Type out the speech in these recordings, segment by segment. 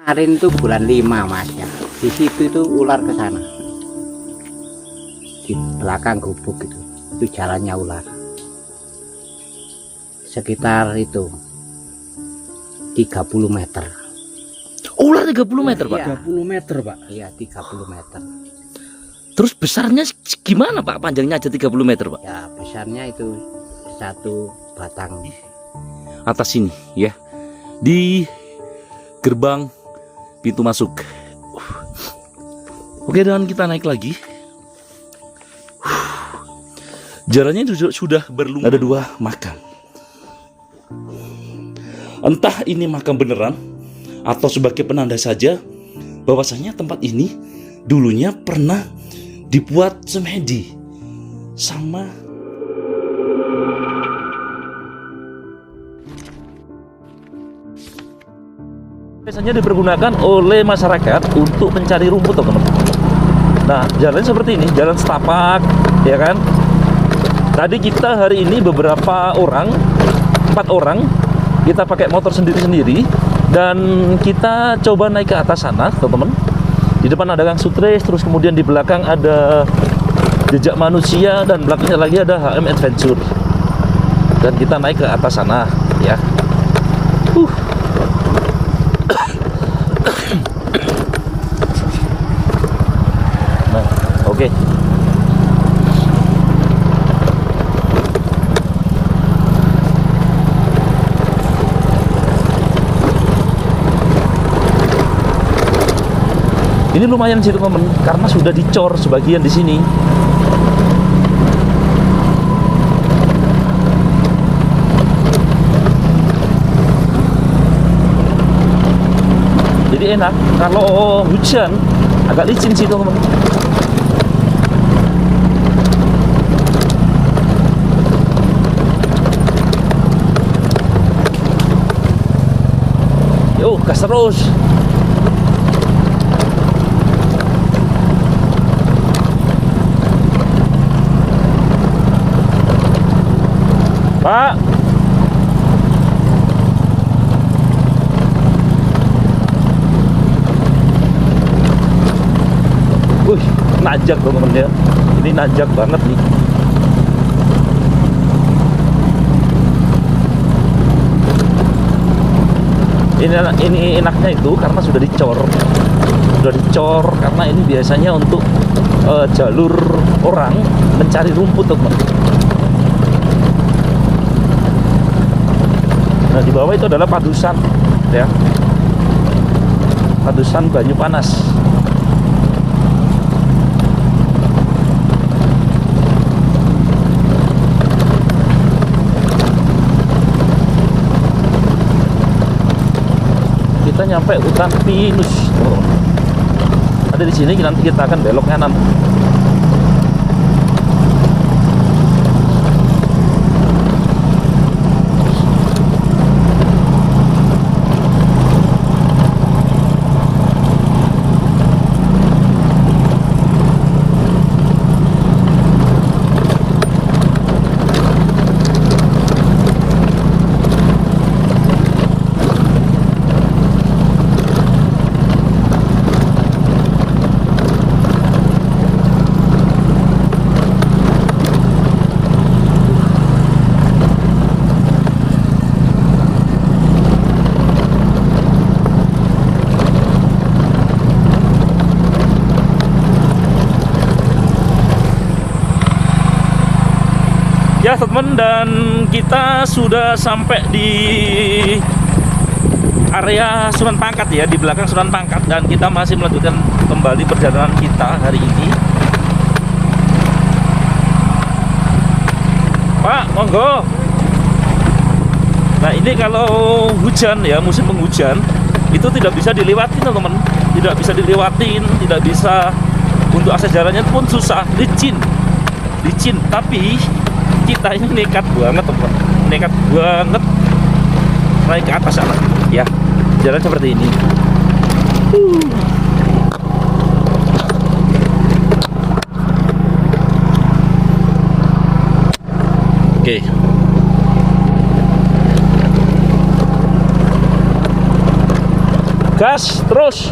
Kemarin itu bulan 5 mas ya. Di situ itu ular ke sana. Di belakang gubuk itu jalannya ular. Sekitar itu 30 meter. Ular 30 meter, Pak? Iya. 30 meter, Pak. Iya 30 meter. Terus besarnya gimana, Pak? Panjangnya aja 30 meter, Pak? Ya besarnya itu satu batang. Atas sini, ya. Di gerbang pintu masuk. Oke, dan kita naik lagi. Jalannya sudah berlumur. Ada 2 makam. Entah ini makam beneran atau sebagai penanda saja bahwasanya tempat ini dulunya pernah dibuat semedi sama biasanya dipergunakan oleh masyarakat untuk mencari rumput, teman-teman. Nah, jalan seperti ini, jalan setapak, ya kan? Tadi kita hari ini beberapa orang, 4 orang, kita pakai motor sendiri-sendiri dan kita coba naik ke atas sana, teman-teman. Di depan ada Kang Sutres, terus kemudian di belakang ada Jejak Manusia dan belakangnya lagi ada HM Adventure. Dan kita naik ke atas sana, ya. Nah, oke. Ini lumayan sih, teman-teman, karena sudah dicor sebagian di sini. Jadi enak. Kalau hujan agak licin sih, teman-teman. Yuk, gas terus. Pak, nanjak, teman-teman, ya. Ini nanjak banget nih. Ini enaknya itu karena sudah dicor karena ini biasanya untuk jalur orang mencari rumput, teman-teman. Nah, di bawah itu adalah padusan, ya. Padusan Banyu Panas. Kita nyampe hutan pinus. Ada di sini, nanti kita akan belok kanan. Ya, teman, dan kita sudah sampai di area Sunan Pangkat, ya, di belakang Sunan Pangkat, dan kita masih melanjutkan kembali perjalanan kita hari ini. Pak, monggo. Nah, ini kalau hujan, ya, musim penghujan, itu tidak bisa dilewati, teman-teman. Tidak bisa dilewatin, tidak bisa, untuk akses jalannya pun susah, licin, tapi kita ini nekat banget, teman, nekat banget naik ke atas sana, ya. Jalan seperti ini. Oke. gas terus.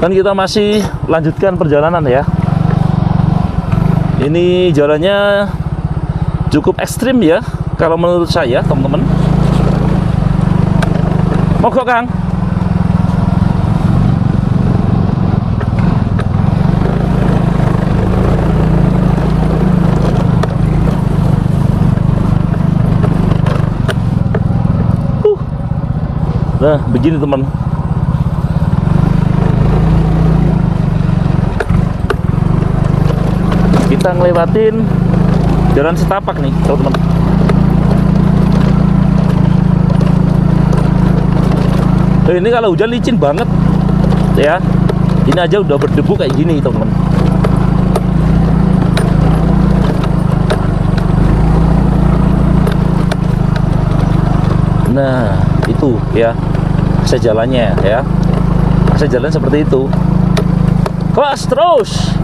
Dan kita masih lanjutkan perjalanan ya. Ini jalannya cukup ekstrim ya, kalau menurut saya teman-teman. Mogok Kang. Nah, begini teman. Kita ngelewatin jalan setapak nih, teman-teman. Ini kalau hujan licin banget ya. Ini aja udah berdebu kayak gini, teman-teman. Nah, itu ya akses jalannya ya. Akses jalan seperti itu. Gas terus.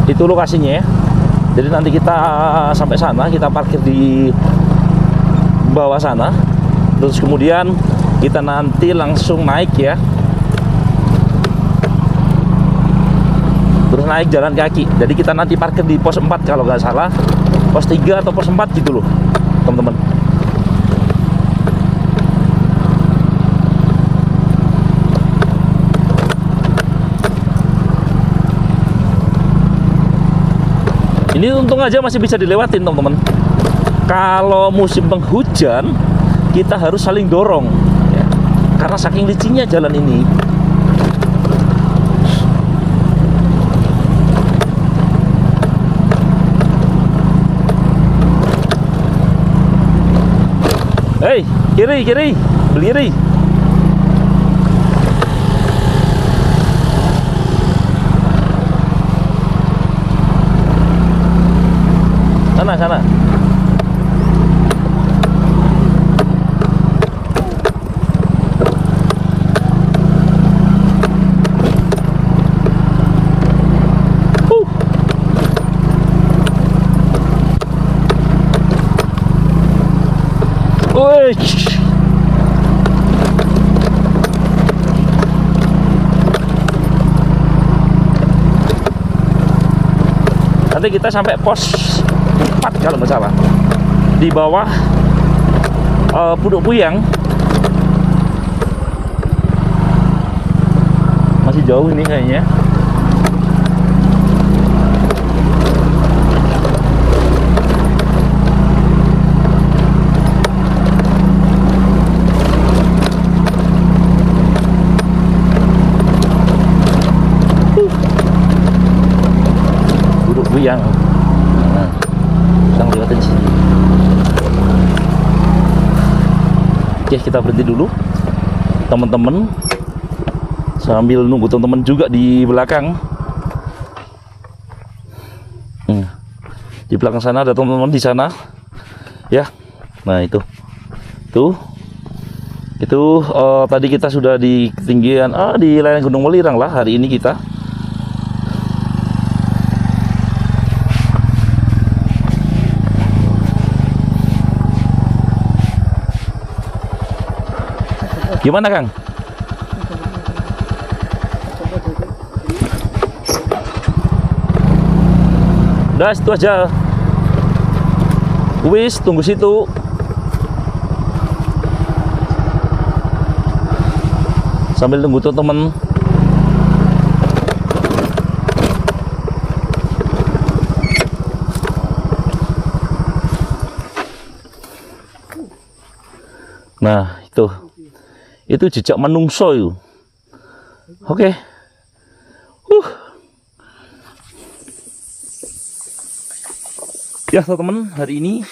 Itu lokasinya ya. Jadi nanti kita sampai sana, kita parkir di bawah sana. Terus kemudian kita nanti langsung naik ya. Terus naik jalan kaki. Jadi kita nanti parkir di pos 4 kalau nggak salah. Pos 3 atau pos 4 gitu loh, teman-teman. Ini untung aja masih bisa dilewatin teman-teman. Kalau musim penghujan kita harus saling dorong ya, karena saking licinnya jalan ini. Hei, kiri, beli kiri. Sana. Nanti kita sampai pos 4 kalau nggak salah, di bawah Puduk Puyang. Masih jauh ini kayaknya. Puduk Puyang. Lewatin sini. Oke, kita berhenti dulu teman-teman, sambil nunggu teman-teman juga di belakang. Di belakang sana ada teman-teman di sana ya. Nah itu tadi kita sudah di ketinggian di lereng Gunung Welirang lah hari ini kita. Gimana Kang? Udah situ aja. Wis, tunggu situ. Sambil tunggu teman-teman. Nah, itu jejak menungso itu. Oke. Ya teman-teman, hari ini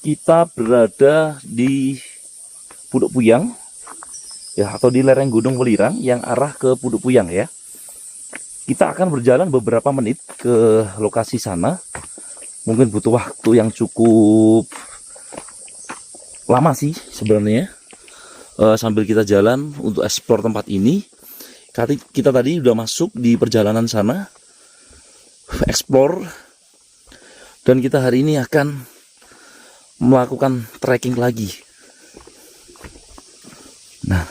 kita berada di Puduk Puyang ya, atau di lereng Gunung Welirang yang arah ke Puduk Puyang ya. Kita akan berjalan beberapa menit ke lokasi sana. Mungkin butuh waktu yang cukup lama sih sebenarnya. Sambil kita jalan untuk eksplor tempat ini. Kita tadi udah masuk di perjalanan sana, eksplor, dan kita hari ini akan melakukan trekking lagi. Nah,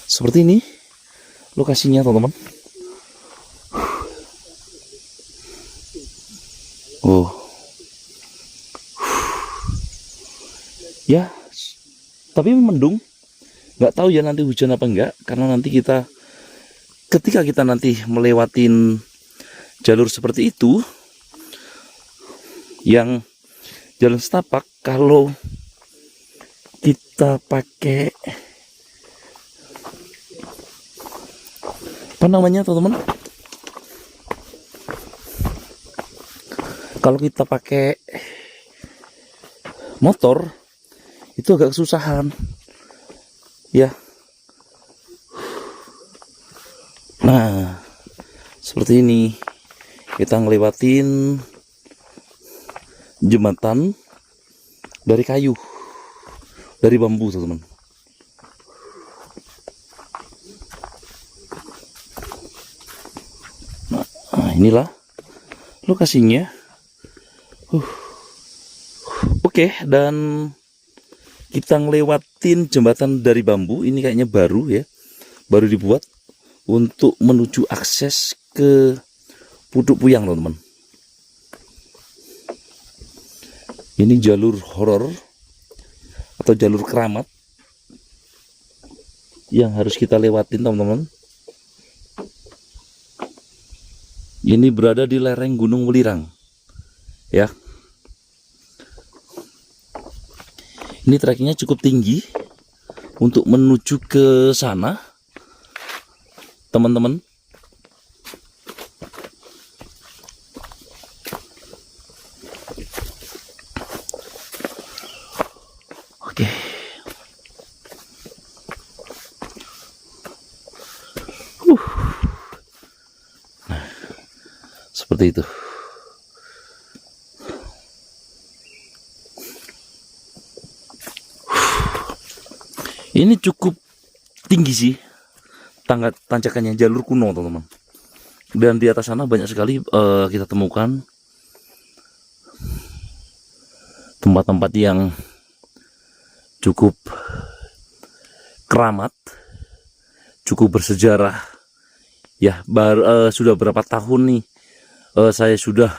seperti ini lokasinya teman-teman. Oh, ya, tapi mendung. Nggak tahu ya nanti hujan apa enggak, karena nanti ketika kita nanti melewatin jalur seperti itu, yang jalan setapak, kalau kita pakai apa namanya teman-teman? Kalau kita pakai motor itu agak kesusahan ya. Nah, seperti ini kita ngelewatin jembatan dari kayu, dari bambu teman-teman. Nah, inilah lokasinya. Oke, dan kita ngelewatin jembatan dari bambu ini, kayaknya baru ya, baru dibuat untuk menuju akses ke Puduk Puyang teman-teman. Ini jalur horor atau jalur keramat yang harus kita lewatin teman-teman. Ini berada di lereng Gunung Welirang ya. Ini trekkingnya cukup tinggi untuk menuju ke sana, teman-teman. Oke. Nah, seperti itu. Ini cukup tinggi sih tanjakannya, jalur kuno teman-teman. Dan di atas sana banyak sekali kita temukan tempat-tempat yang cukup keramat, cukup bersejarah. Ya, sudah berapa tahun nih saya sudah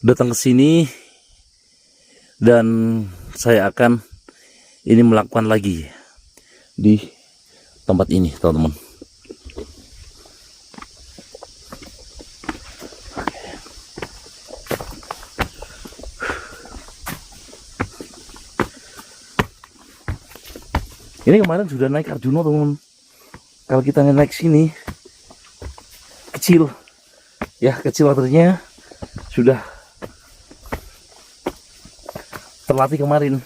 datang ke sini, dan saya akan ini melakukan lagi di tempat ini teman-teman. Ini kemarin sudah naik Arjuna teman-teman. Kalau kita naik sini kecil ya, kecil artinya sudah terlatih kemarin.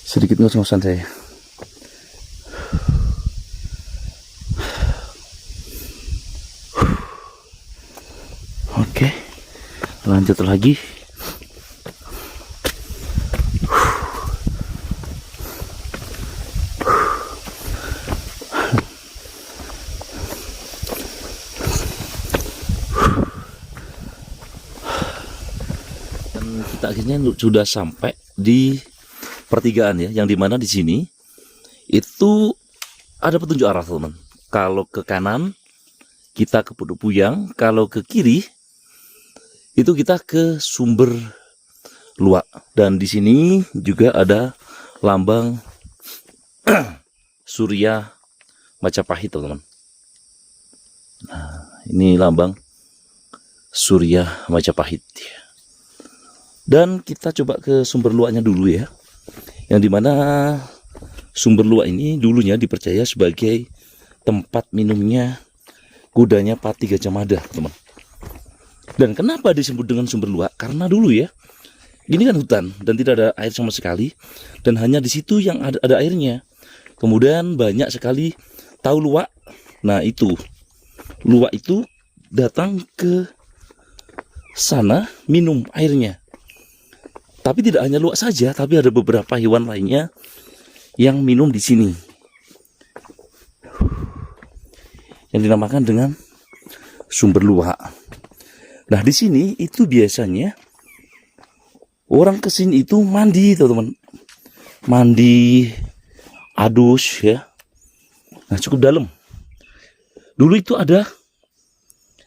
Sedikit ngos-ngosan saya. Oke, lanjut lagi. Dan kita akhirnya sudah sampai di pertigaan ya, yang dimana di sini itu ada petunjuk arah teman. Kalau ke kanan kita ke Puduk Puyang, kalau ke kiri itu kita ke Sumber Luak. Dan di sini juga ada lambang Surya Majapahit teman-teman. Nah, ini lambang Surya Majapahit. Dan kita coba ke Sumber Luaknya dulu ya, yang dimana sumber luwak ini dulunya dipercaya sebagai tempat minumnya kudanya Pati Gajah Mada, teman. Dan kenapa disebut dengan sumber luwak? Karena dulu ya, ini kan hutan dan tidak ada air sama sekali, dan hanya di situ yang ada airnya. Kemudian banyak sekali tahu luwak. Nah itu, luwak itu datang ke sana minum airnya. Tapi tidak hanya luwak saja, tapi ada beberapa hewan lainnya yang minum di sini, yang dinamakan dengan sumber luwak. Nah di sini itu biasanya orang kesini itu mandi, teman-teman, mandi adus ya. Nah cukup dalam. Dulu itu ada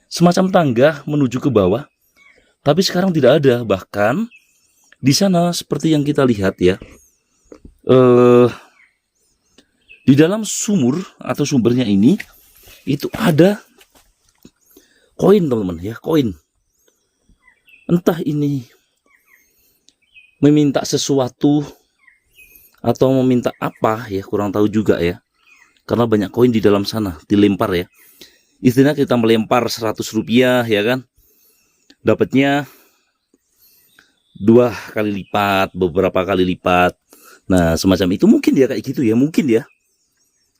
semacam tangga menuju ke bawah, tapi sekarang tidak ada. Bahkan di sana seperti yang kita lihat ya, di dalam sumur atau sumbernya ini itu ada koin, teman-teman ya, koin. Entah ini meminta sesuatu atau meminta apa ya, kurang tahu juga ya. Karena banyak koin di dalam sana dilempar ya. Istilahnya kita melempar 100 rupiah ya kan, dapatnya 2 kali lipat, beberapa kali lipat. Nah semacam itu mungkin ya, kayak gitu ya, mungkin ya.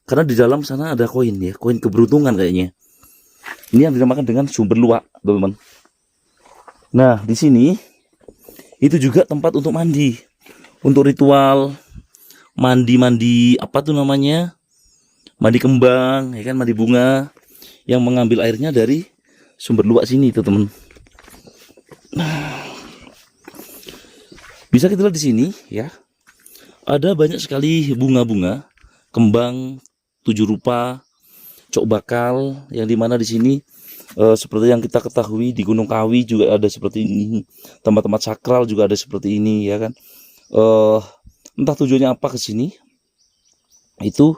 Karena di dalam sana ada koin ya, koin keberuntungan kayaknya. Ini yang dinamakan dengan sumber luwak, teman-teman. Nah di sini itu juga tempat untuk mandi, untuk ritual mandi apa tuh namanya, mandi kembang ya kan, mandi bunga, yang mengambil airnya dari sumber luwak sini itu, teman. Nah, bisa kita lihat di sini ya, ada banyak sekali bunga-bunga, kembang 7 rupa, cok bakal, yang dimana di sini seperti yang kita ketahui di Gunung Kawi juga ada seperti ini, tempat-tempat sakral juga ada seperti ini ya kan. Entah tujuannya apa ke sini, itu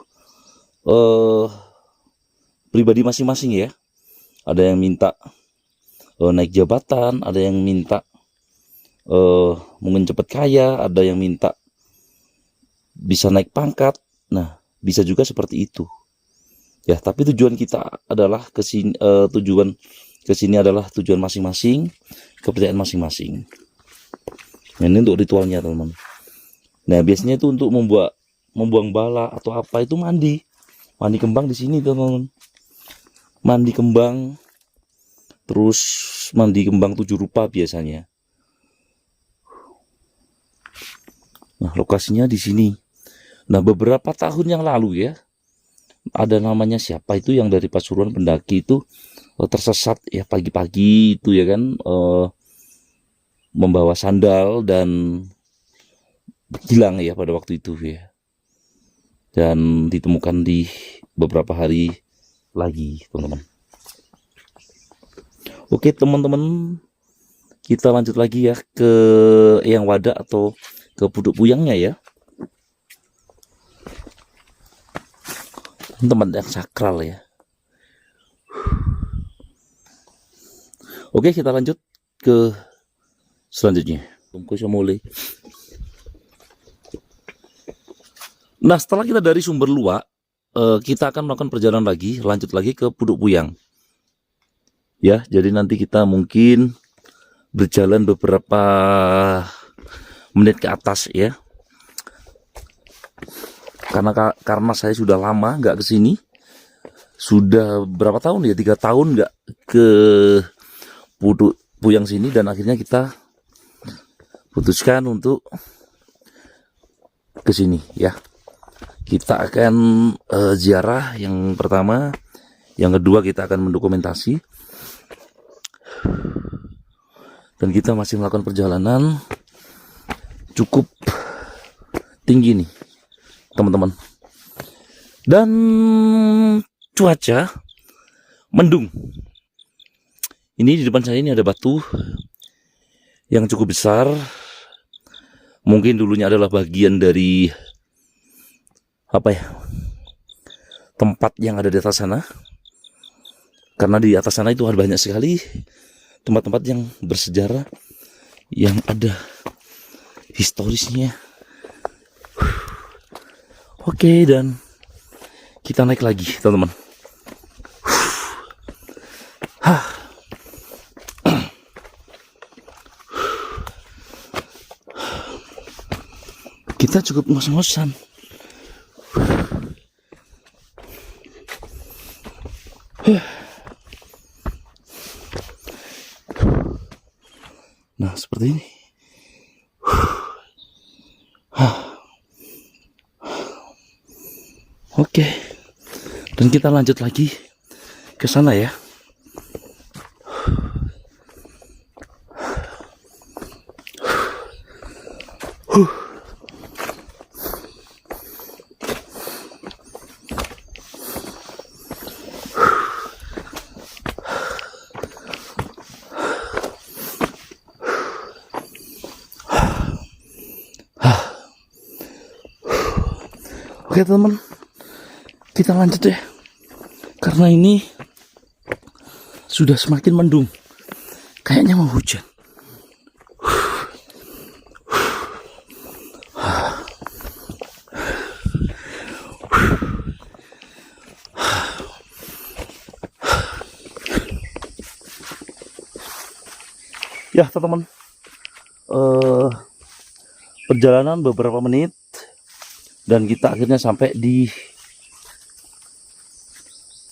pribadi masing-masing ya. Ada yang minta naik jabatan, ada yang minta mungkin cepat kaya, ada yang minta bisa naik pangkat. Nah bisa juga seperti itu ya, tapi tujuan kita adalah kesini, tujuan kesini adalah tujuan masing-masing, kepercayaan masing-masing. Nah, ini untuk ritualnya, teman-teman. Nah biasanya itu untuk membuang bala atau apa itu mandi kembang di sini, teman-teman. Mandi kembang, terus mandi kembang 7 rupa biasanya. Nah lokasinya di sini. Nah beberapa tahun yang lalu ya, ada namanya siapa itu yang dari Pasuruan pendaki itu tersesat ya pagi-pagi itu ya kan, membawa sandal dan hilang ya pada waktu itu ya, dan ditemukan di beberapa hari lagi, teman-teman. Oke teman-teman, kita lanjut lagi ya ke Eyang Wadak atau ke Puduk Puyangnya ya, tempat yang sakral ya. Oke kita lanjut ke selanjutnya. Nah setelah kita dari sumber luwak, kita akan melakukan perjalanan lagi, lanjut lagi ke Puduk Puyang ya. Jadi nanti kita mungkin berjalan beberapa menit ke atas ya, karena saya sudah lama nggak ke sini, sudah berapa tahun ya, 3 tahun nggak ke Puduk Puyang sini, dan akhirnya kita putuskan untuk ke sini ya. Kita akan ziarah yang pertama, yang kedua kita akan mendokumentasi, dan kita masih melakukan perjalanan cukup tinggi nih, teman-teman. Dan cuaca mendung. Ini di depan saya ini ada batu yang cukup besar. Mungkin dulunya adalah bagian dari apa ya, tempat yang ada di atas sana. Karena di atas sana itu ada banyak sekali tempat-tempat yang bersejarah, yang ada historisnya. Oke, dan kita naik lagi, teman-teman. Kita cukup ngos-ngosan. Nah, seperti ini. Oke. Dan kita lanjut lagi ke sana ya. Oke teman, kita lanjut ya. Karena ini sudah semakin mendung. Kayaknya mau hujan. Ya teman-teman, perjalanan beberapa menit dan kita akhirnya sampai di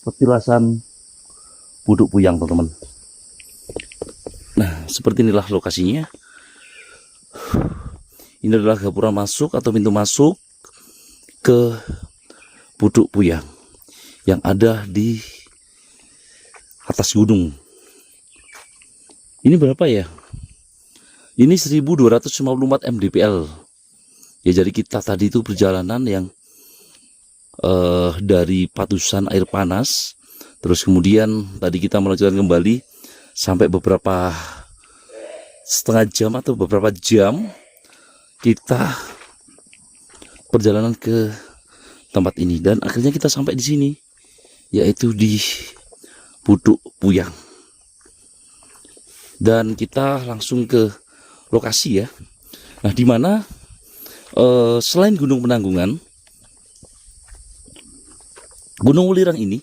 petilasan Buduk Puyang, teman-teman. Nah, seperti inilah lokasinya. Ini adalah gapura masuk atau pintu masuk ke Buduk Puyang yang ada di atas gunung. Ini berapa ya? Ini 1254 mdpl. Ya, jadi kita tadi itu perjalanan yang dari Patusan air panas, terus kemudian tadi kita melanjutkan kembali sampai beberapa setengah jam atau beberapa jam kita perjalanan ke tempat ini dan akhirnya kita sampai di sini, yaitu di Buduk Puyang. Dan kita langsung ke lokasi ya. Nah, di mana selain Gunung Penanggungan, Gunung Welirang ini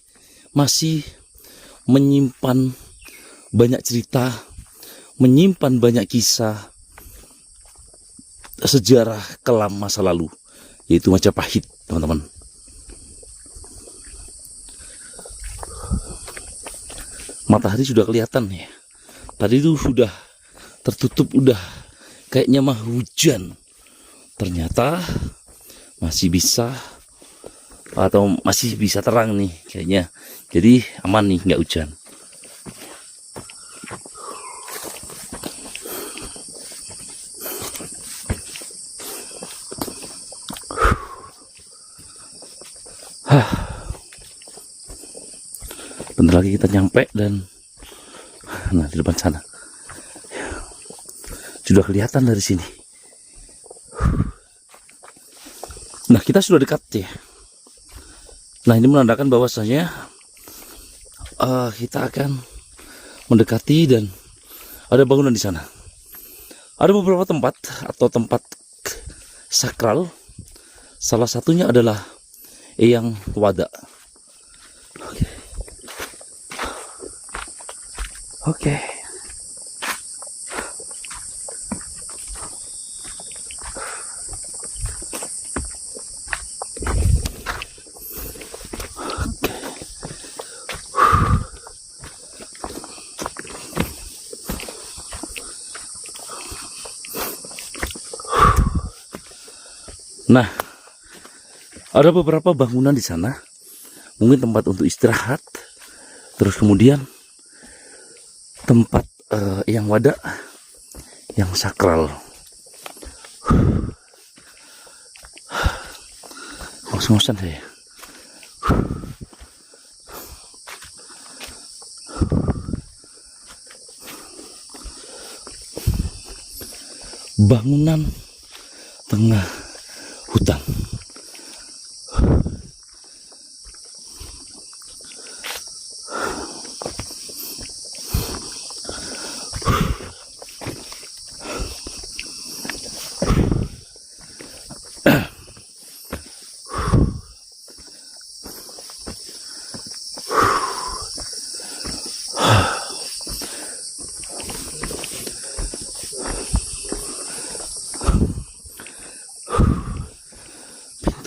masih menyimpan banyak cerita, menyimpan banyak kisah sejarah kelam masa lalu, yaitu Majapahit, teman-teman. Matahari sudah kelihatan ya. Tadi itu sudah tertutup, udah kayaknya mah hujan. Ternyata masih bisa atau masih bisa terang nih kayaknya. Jadi aman nih, nggak hujan. Bentar lagi kita nyampe dan nah di depan sana sudah kelihatan dari sini. Nah, kita sudah dekat ya. Nah, ini menandakan bahwasanya kita akan mendekati dan ada bangunan di sana. Ada beberapa tempat atau tempat sakral. Salah satunya adalah Eyang Wada. Oke. Nah, ada beberapa bangunan di sana, mungkin tempat untuk istirahat, terus kemudian tempat yang wadah, yang sakral. Ngos-ngosan saya. Bangunan tengah hutan.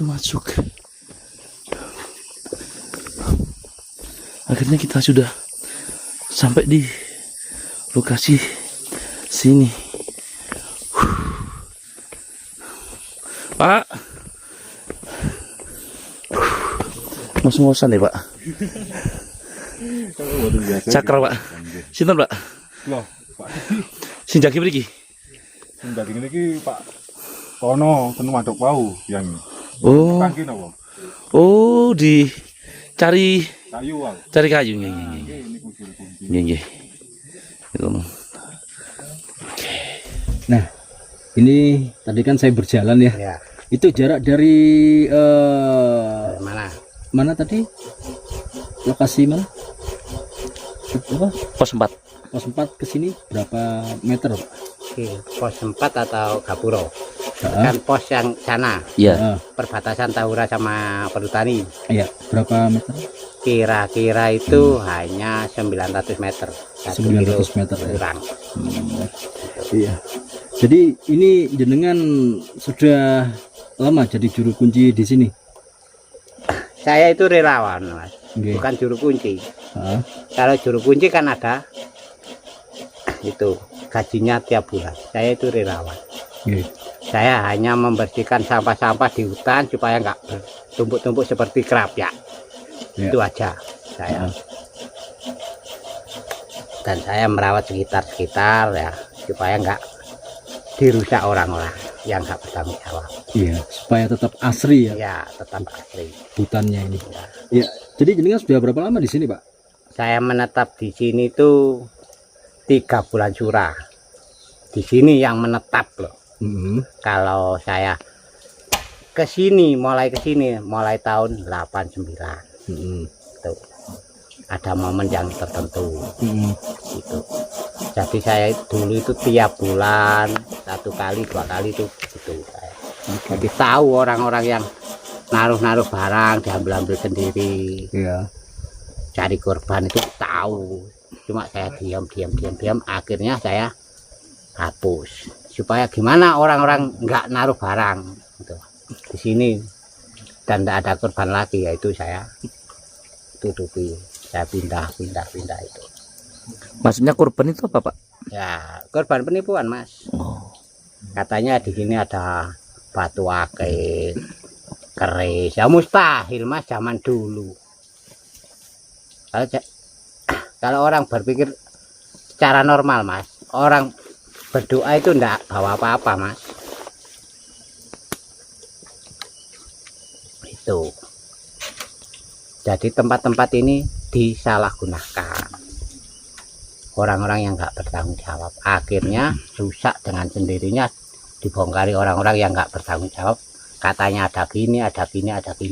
itu masuk. Akhirnya kita sudah sampai di lokasi sini. Pak, ngos-ngosan ya Pak. Cakra Pak. Sinten Pak? Loh, Pak. Sing jagi mriki. Sing dadi ngene iki Pak kono kenu waduk wau yang. Oh. Tangki napa? Oh, dicari Kayu wae. cari kayu nggih. Niku juru kunci. Nggih. Itu. Nah, ini tadi kan saya berjalan ya. Ya, Itu jarak dari mana? mana tadi? Lokasi mana? Apa? Pos 4. Pos 4 ke sini berapa meter, Pak? Di pos 4 atau Gapuro? Ah, Kan pos yang sana, Iya. perbatasan Tahura sama Perhutani. iya, berapa meter? Kira-kira itu hanya 900 meter. 900 meter ya. kurang. Iya. Jadi ini jenengan sudah lama jadi juru kunci di sini. Saya itu relawan, Mas. Nggih. Bukan juru kunci. Ah, Kalau juru kunci kan ada itu gajinya tiap bulan. Saya itu relawan. nggih. Saya hanya membersihkan sampah-sampah di hutan supaya nggak bertumpuk-tumpuk seperti kerapia. Ya. Itu aja saya. Dan saya merawat sekitar-sekitar ya supaya nggak dirusak orang-orang yang nggak bertanggung jawab. Iya, supaya tetap asri ya Ya tetap asli. hutannya ini. Ya. Iya. Jadi jenengan sudah berapa lama di sini, Pak? Saya menetap di sini tuh 3 bulan surah. Di sini yang menetap loh. Kalau saya mulai tahun 89. Tuh. Ada momen yang tertentu gitu. Jadi saya dulu itu tiap bulan 1 kali 2 kali itu gitu saya. Jadi tahu orang-orang yang naruh-naruh barang diambil-ambil sendiri, Iya. cari korban itu tahu. Cuma saya diam, akhirnya saya hapus supaya gimana orang-orang nggak naruh barang gitu di sini dan tidak ada korban lagi, yaitu saya tutupi, saya pindah itu. Maksudnya korban itu apa, Pak? Ya korban penipuan, Mas. Oh. Katanya di sini ada batu akik, keris, ya mustahil Mas zaman dulu. Kalau orang berpikir secara normal, Mas, orang berdoa itu enggak bawa apa-apa, Mas. Itu. Jadi tempat-tempat ini disalahgunakan orang-orang yang enggak bertanggung jawab. Akhirnya rusak dengan sendirinya, dibongkari orang-orang yang enggak bertanggung jawab. Katanya ada gini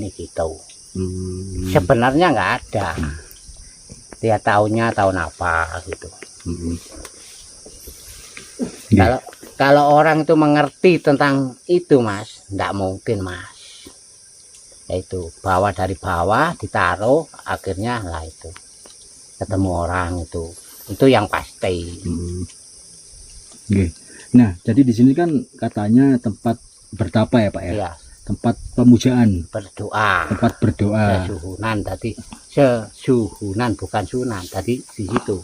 gitu. Sebenarnya enggak ada. Dia tahunnya tahun apa gitu. Kalau orang itu mengerti tentang itu, Mas, enggak mungkin, Mas. Yaitu bawa dari bawah ditaruh, akhirnya lah itu ketemu orang itu yang pasti. Nah, jadi di sini kan katanya tempat bertapa ya, Pak ya? Iya, Tempat pemujaan, berdoa. tempat berdoa. Sesuhunan tadi, sesuhunan bukan sunan. Tadi di situ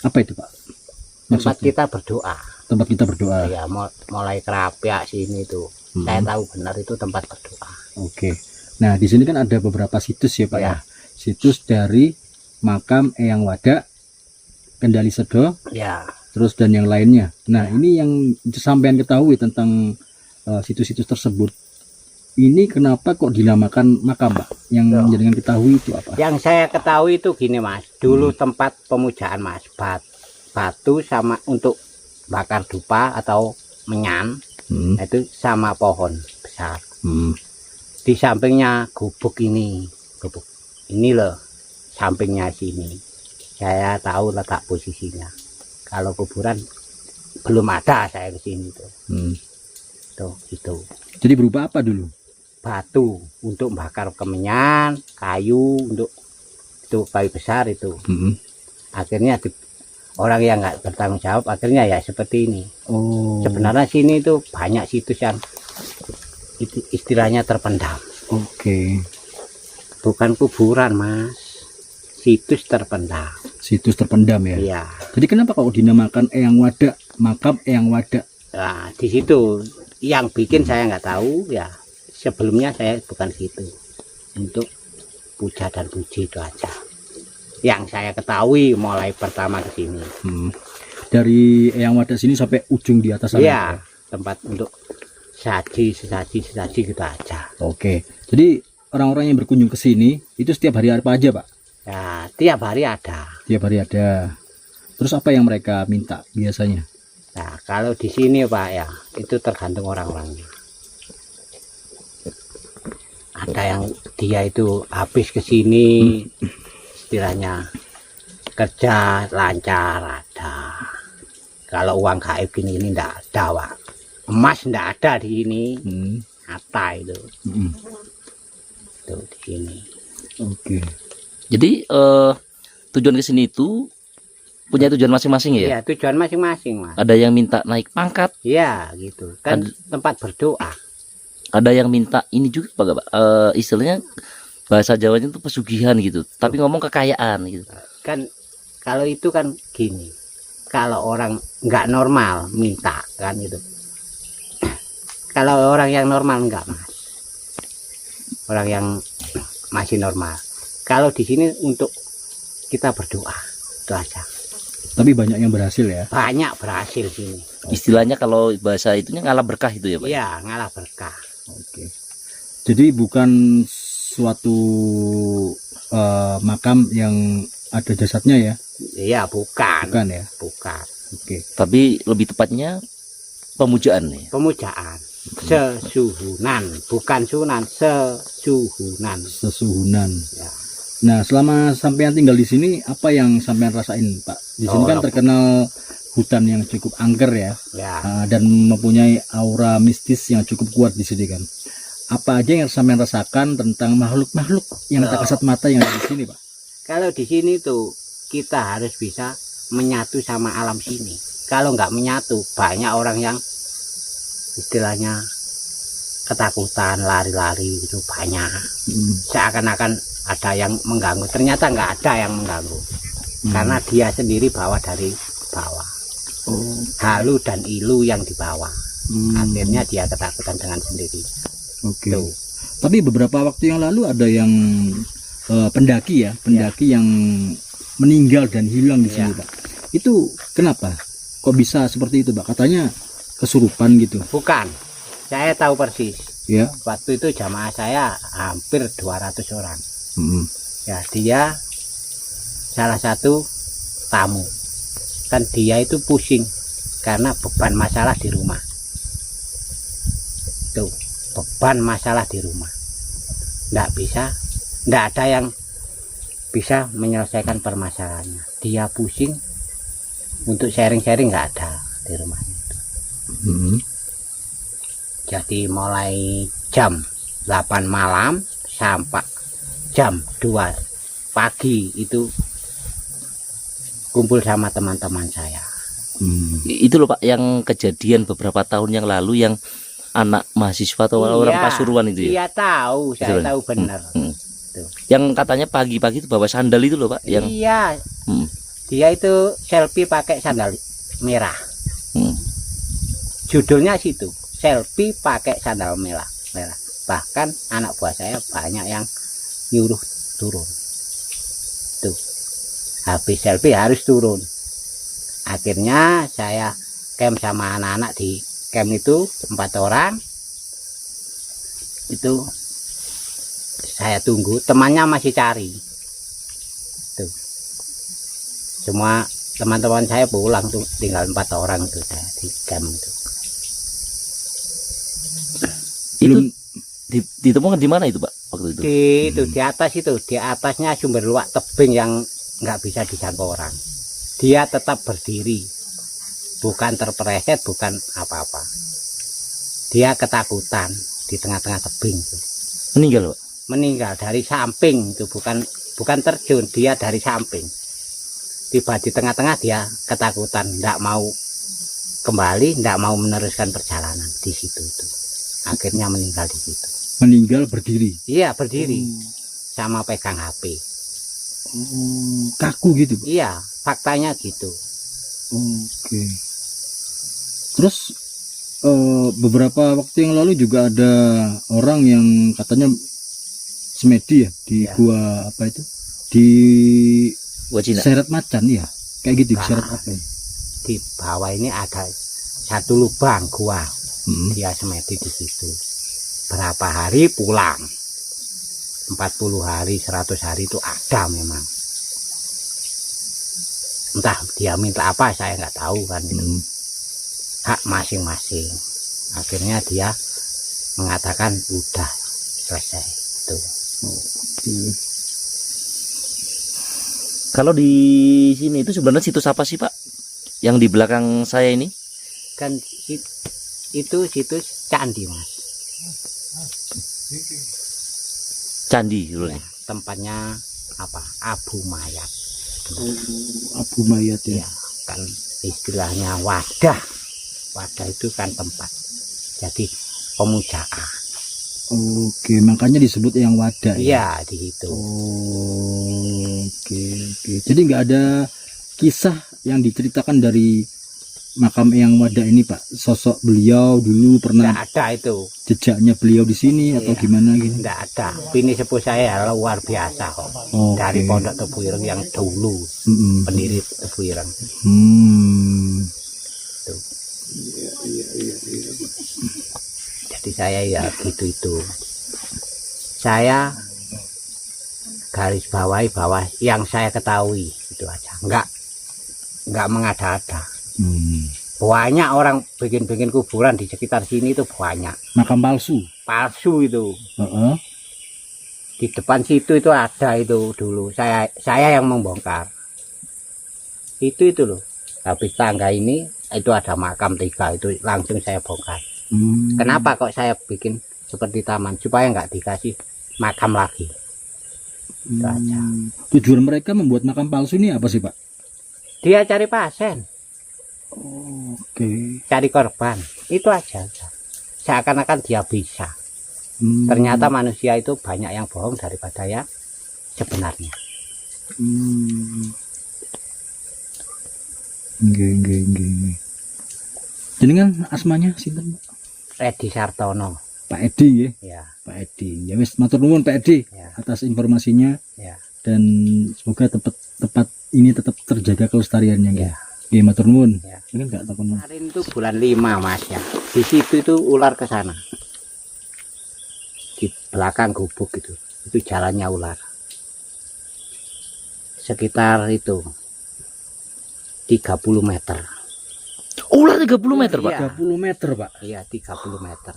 Apa itu, Pak? tempat Maksudnya? kita berdoa. Tempat kita berdoa. Ya, mulai Kerapia sini tuh. Saya tahu benar itu tempat berdoa. Oke. Nah, di sini kan ada beberapa situs ya, Pak ya. Ya. Situs dari makam Eyang Wadak, Kendali Sedo, Ya, terus dan yang lainnya. Nah, ini yang sampean ketahui tentang situs-situs tersebut. Ini kenapa kok dinamakan makam, Pak? Yang Loh. jenengan ketahui itu apa? yang saya ketahui itu gini, Mas. Dulu tempat pemujaan, Mas. Batu sama untuk bakar dupa atau menyan, itu sama pohon besar. Di sampingnya gubuk ini loh, sampingnya sini. Saya tahu letak posisinya. Kalau kuburan belum ada saya ke sini tuh. Tuh, itu. Jadi berupa apa dulu? Batu untuk bakar kemenyan, kayu untuk itu kayu besar itu. Akhirnya orang yang nggak bertanggung jawab akhirnya ya seperti ini. Oh. Sebenarnya sini itu banyak situs yang itu istilahnya terpendam. Oke. Bukan kuburan, Mas. Situs terpendam. Situs terpendam ya. Iya. Jadi kenapa kok dinamakan Eyang Wadak, makam Eyang Wadak? Nah, di situ yang bikin saya nggak tahu ya. Sebelumnya saya bukan situ untuk puja dan puji itu aja. Yang saya ketahui mulai pertama ke sini. Dari Eyang Wadak sini sampai ujung di atas sana. Iya, tempat untuk sesaji gitu aja. Oke. Jadi orang-orang yang berkunjung ke sini itu setiap hari apa aja, Pak? Ya, tiap hari ada. Tiap hari ada. Terus apa yang mereka minta biasanya? Nah, kalau di sini Pak ya, itu tergantung orang-orangnya. Ada yang dia itu habis ke sini, istilahnya kerja lancar ada. Kalau uang gaib gini ini enggak ada, Pak. Emas enggak ada di sini. Nyata itu. Tuh di sini. Oke. Jadi tujuan ke sini itu punya tujuan masing-masing ya? Iya, tujuan masing-masing, Mas. Ada yang minta naik pangkat, Iya, gitu. Kan tempat berdoa. ada yang minta ini juga Pak, istilahnya bahasa Jawanya itu pesugihan gitu. Tapi ngomong kekayaan gitu. Kan kalau itu kan gini. Kalau orang nggak normal minta kan itu. Kalau orang yang normal enggak, Mas. Orang yang masih normal. Kalau di sini untuk kita berdoa, itu aja. Tapi banyak yang berhasil ya. Banyak berhasil sini. Istilahnya kalau bahasa itunya ngalah berkah itu ya Pak? Iya, ngalah berkah. Oke. Jadi bukan suatu makam yang ada jasadnya ya? Iya, bukan. Bukan ya? Bukan. Oke. Tapi lebih tepatnya pemujaan nih. Pemujaan. Sesuhunan, bukan sunan, sesuhunan. Sesuhunan. Ya. Nah, selama sampean tinggal di sini, apa yang sampean rasain, Pak? Di sini kan terkenal hutan yang cukup angker ya, Ya. dan mempunyai aura mistis yang cukup kuat di sini kan. Apa aja yang sampean rasakan tentang makhluk-makhluk yang tak kasat mata yang ada di sini, Pak? Kalau di sini tuh kita harus bisa menyatu sama alam sini. Kalau nggak menyatu, banyak orang yang istilahnya ketakutan, lari-lari itu banyak. Seakan-akan ada yang mengganggu, ternyata nggak ada yang mengganggu. Karena dia sendiri bawa dari bawah. Halu dan ilu yang dibawa. Akhirnya dia ketakutan dengan sendiri. Oke. Tuh. Tapi beberapa waktu yang lalu ada yang pendaki yang meninggal dan hilang di sini, Pak. Itu kenapa? Kok bisa seperti itu, Pak? Katanya kesurupan gitu. Bukan, saya tahu persis. Ya. Waktu itu jamaah saya hampir 200 orang. Ya, dia salah satu tamu. Kan dia itu pusing karena beban masalah di rumah. Tuh, beban masalah di rumah. Nggak ada yang bisa menyelesaikan permasalahannya. Dia pusing, untuk sharing-sharing nggak ada di rumahnya. Jadi mulai jam 8 malam sampai jam 2 pagi itu kumpul sama teman-teman saya. Itu loh Pak yang kejadian beberapa tahun yang lalu yang anak mahasiswa atau orang Pasuruan itu ya? Iya tahu, saya Betul. tahu benar. Yang katanya pagi-pagi itu bawa sandal itu loh Pak yang Iya, dia itu selfie pakai sandal merah. Judulnya situ, selfie pakai sandal merah. Bahkan anak buah saya banyak yang nyuruh turun. Tuh, habis selfie harus turun. Akhirnya saya camp sama anak-anak di camp itu 4 orang. Itu saya tunggu, temannya masih cari. Tuh, semua teman-teman saya pulang tuh, tinggal 4 orang tuh saya di camp itu. itu ditemukan di mana itu Pak waktu itu? Di atas itu, di atasnya sumber luak tebing yang nggak bisa dijangkau orang. Dia tetap berdiri, bukan terpeleset, bukan apa-apa. Dia ketakutan di tengah-tengah tebing itu. Meninggal Pak? Meninggal dari samping itu, bukan terjun, dia dari samping. Tiba di tengah-tengah dia ketakutan, nggak mau kembali, nggak mau meneruskan perjalanan di situ itu. akhirnya meninggal di situ. Meninggal berdiri. Iya, berdiri sama pegang HP. Kaku gitu, Pak. Iya, faktanya gitu. Oke. Terus beberapa waktu yang lalu juga ada orang yang katanya semedi ya di Ya. gua apa itu? Di Wajina. seret macan ya. Kayak gitu, Nah. seret apa ya? Di bawah ini ada satu lubang gua. Dia semedi di situ. Berapa hari pulang? 40 hari, 100 hari itu ada memang. Entah dia minta apa saya nggak tahu kan itu. Hak masing-masing. Akhirnya dia mengatakan udah selesai itu. Kalau di sini itu sebenarnya situs apa sih Pak? Yang di belakang saya ini? Kan itu situs candi Mas. Candi dulu Ya, nih. tempatnya apa? Abu mayat. Abu mayat ya. Ya, kan istilahnya wadah. Wadah itu kan tempat. Jadi pemujaan. Oke, makanya disebut yang wadah. Iya, di situ. Oke. Jadi nggak ada kisah yang diceritakan dari makam yang wadah ini, Pak. Sosok beliau dulu pernah Nggak ada itu. jejaknya beliau di sini atau Iya. gimana gitu. Nggak ada. Bini sepuh saya luar biasa kok. Oke. Dari Pondok Tebu Ireng yang dulu. Mm-mm. Pendiri Tebu Ireng. Tuh. Jadi saya ya gitu itu. Saya garis bawahi bawah yang saya ketahui itu aja. Nggak mengada-ada. Banyak orang bikin kuburan di sekitar sini itu banyak. Makam palsu. Palsu itu. Heeh. Di depan situ itu ada itu dulu. Saya yang membongkar. Itu loh. Habis tangga ini itu ada makam 3 itu langsung saya bongkar. Kenapa kok saya bikin seperti taman supaya nggak dikasih makam lagi. Itu aja. Tujuan mereka membuat makam palsu ini apa sih, Pak? Dia cari pasien, Oke. cari korban. Itu aja. Seakan-akan dia bisa. Ternyata manusia itu banyak yang bohong daripada yang sebenarnya. Nggih. Jadi kan asmanya sinten, Pak? Edi Sartono. Pak Edi ya. Ya, Pak Edi. Ya wis matur nuwun Pak Edi ya, atas informasinya ya. dan semoga tempat ini tetap terjaga kelestariannya Ya. ya. Oke, matur nuwun. Ya. Ini enggak takon. Kemarin itu bulan 5 Mas ya. Di situ itu ular ke sana. Di belakang gubuk itu jalannya ular. Sekitar itu 30 meter. Ular 30 meter Pak? Iya. 30 meter, Pak. Iya, 30 meter.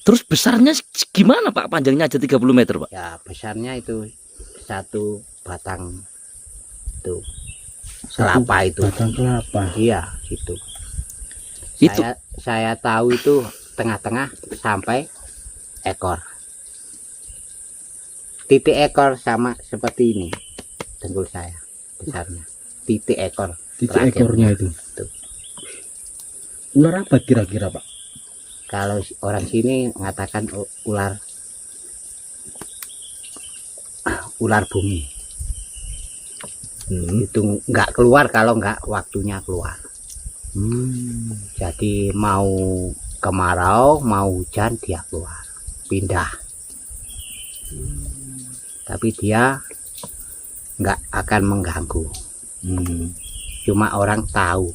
Terus besarnya gimana Pak? Panjangnya aja 30 meter Pak? Ya, besarnya itu satu batang itu kelapa itu. Batang kelapa. Iya, gitu. Itu Saya tahu itu tengah-tengah sampai ekor. Titik ekor sama seperti ini. Dengkul saya besarnya. Titik ekor. Titik terakhirnya. ekornya itu. Tuh. Ular apa kira-kira, Pak? Kalau orang sini mengatakan ular bumi. Itu nggak keluar kalau nggak waktunya keluar. Jadi mau kemarau, mau hujan dia keluar, pindah. Tapi dia nggak akan mengganggu. Cuma orang tahu.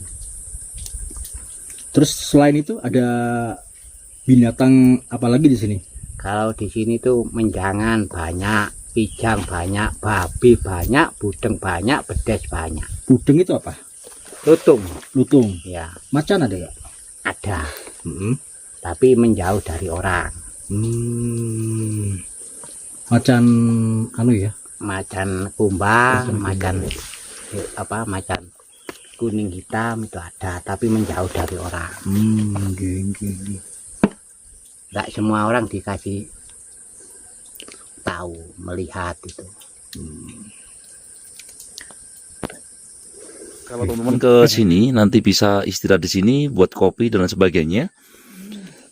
Terus selain itu ada binatang apa lagi di sini? Kalau di sini tuh menjangan banyak, pijang banyak, babi banyak, budeng banyak, bedes banyak. Budeng itu apa? Lutung, Lutung. ya Macan ada nggak? ada. Tapi menjauh dari orang. Macan anu ya? Macan kumbang, macan kuning hitam itu ada, tapi menjauh dari orang. Nggih. Nggak semua orang dikasih tahu, melihat itu. kalau teman-teman ke sini nanti bisa istirahat di sini buat kopi dan lain sebagainya.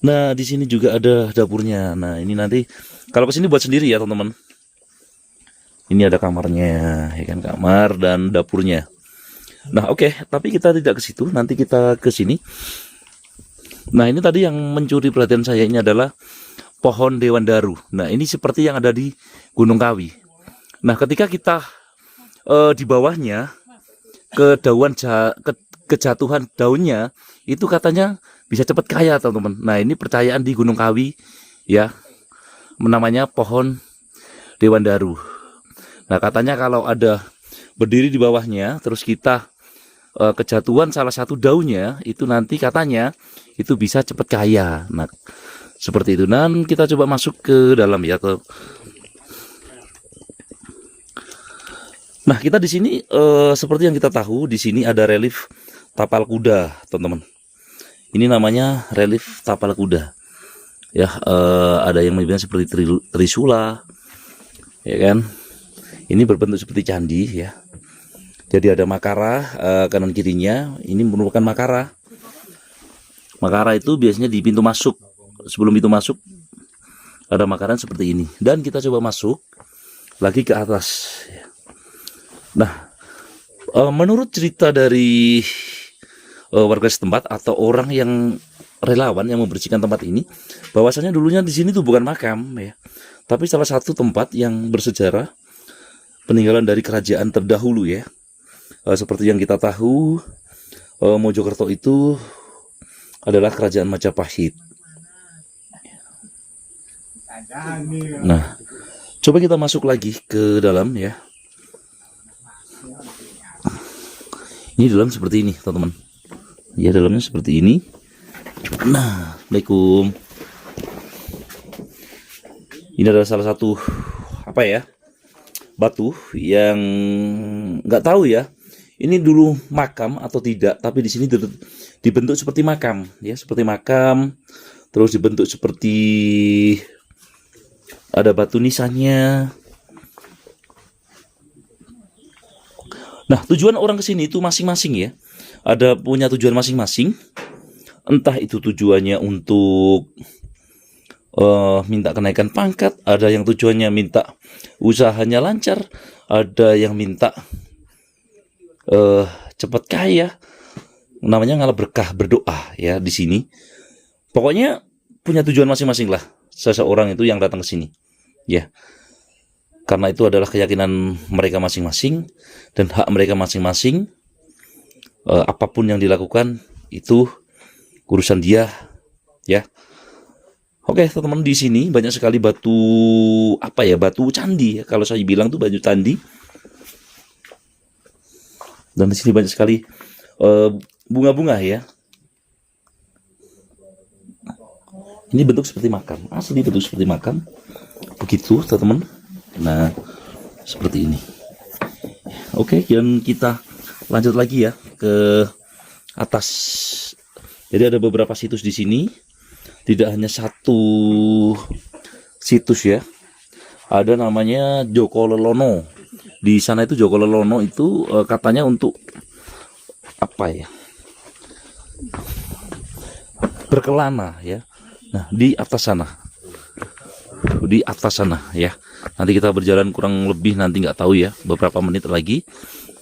Nah, di sini juga ada dapurnya. Nah, ini nanti kalau ke sini buat sendiri ya, teman-teman. Ini ada kamarnya, ya kan, kamar dan dapurnya. Nah, oke, tapi kita tidak ke situ, nanti kita ke sini. Nah, ini tadi yang mencuri perhatian saya ini adalah pohon dewandaru. Nah, ini seperti yang ada di Gunung Kawi. Nah, ketika kita di bawahnya kejatuhan daunnya itu katanya bisa cepat kaya, teman-teman. Nah, ini percayaan di Gunung Kawi ya, namanya pohon dewandaru. Nah, katanya kalau ada berdiri di bawahnya terus kita kejatuhan salah satu daunnya, itu nanti katanya itu bisa cepat kaya. Nah, seperti itu. Dan kita coba masuk ke dalam ya, Nah, kita di sini seperti yang kita tahu, di sini ada relief tapal kuda, teman-teman. Ini namanya relief tapal kuda. Ya, ada yang menyebutnya seperti trisula, ya kan? Ini berbentuk seperti candi ya. Jadi ada makara kanan kirinya. Ini merupakan makara. Makara itu biasanya di pintu masuk. Sebelum pintu masuk ada makaran seperti ini. Dan kita coba masuk lagi ke atas. Nah, menurut cerita dari warga setempat atau orang yang relawan yang membersihkan tempat ini, bahwasanya dulunya di sini tuh bukan makam ya, tapi salah satu tempat yang bersejarah peninggalan dari kerajaan terdahulu ya. Seperti yang kita tahu, Mojokerto itu adalah kerajaan Majapahit. Nah, coba kita masuk lagi ke dalam ya. Ini dalam seperti ini, teman-teman. Ya, dalamnya seperti ini. Nah, Assalamualaikum. Ini adalah salah satu apa ya, batu yang nggak tahu ya, ini dulu makam atau tidak, tapi di sini dibentuk seperti makam, ya, seperti makam, terus dibentuk seperti ada batu nisannya. Nah, tujuan orang ke sini itu masing-masing ya, ada punya tujuan masing-masing. Entah itu tujuannya untuk minta kenaikan pangkat, ada yang tujuannya minta usahanya lancar, ada yang minta cepat kaya, namanya ngalah berkah berdoa ya di sini. Pokoknya punya tujuan masing-masing lah seseorang itu yang datang ke sini ya, karena itu adalah keyakinan mereka masing-masing dan hak mereka masing-masing. Apapun yang dilakukan itu urusan dia ya. Oke, teman-teman, di sini banyak sekali batu apa ya, batu candi ya, kalau saya bilang tuh batu candi. Dan di sini banyak sekali bunga-bunga ya. Ini bentuk seperti makam, asli bentuk seperti makam. Begitu, teman-teman. Nah, seperti ini. Oke, dan kita lanjut lagi ya ke atas. Jadi ada beberapa situs di sini. Tidak hanya satu situs ya. Ada namanya Joko Lelono. Di sana itu Joko Lelono itu katanya untuk apa ya? Berkelana ya. Nah, di atas sana. Di atas sana ya. Nanti kita berjalan kurang lebih, nanti nggak tahu ya, beberapa menit lagi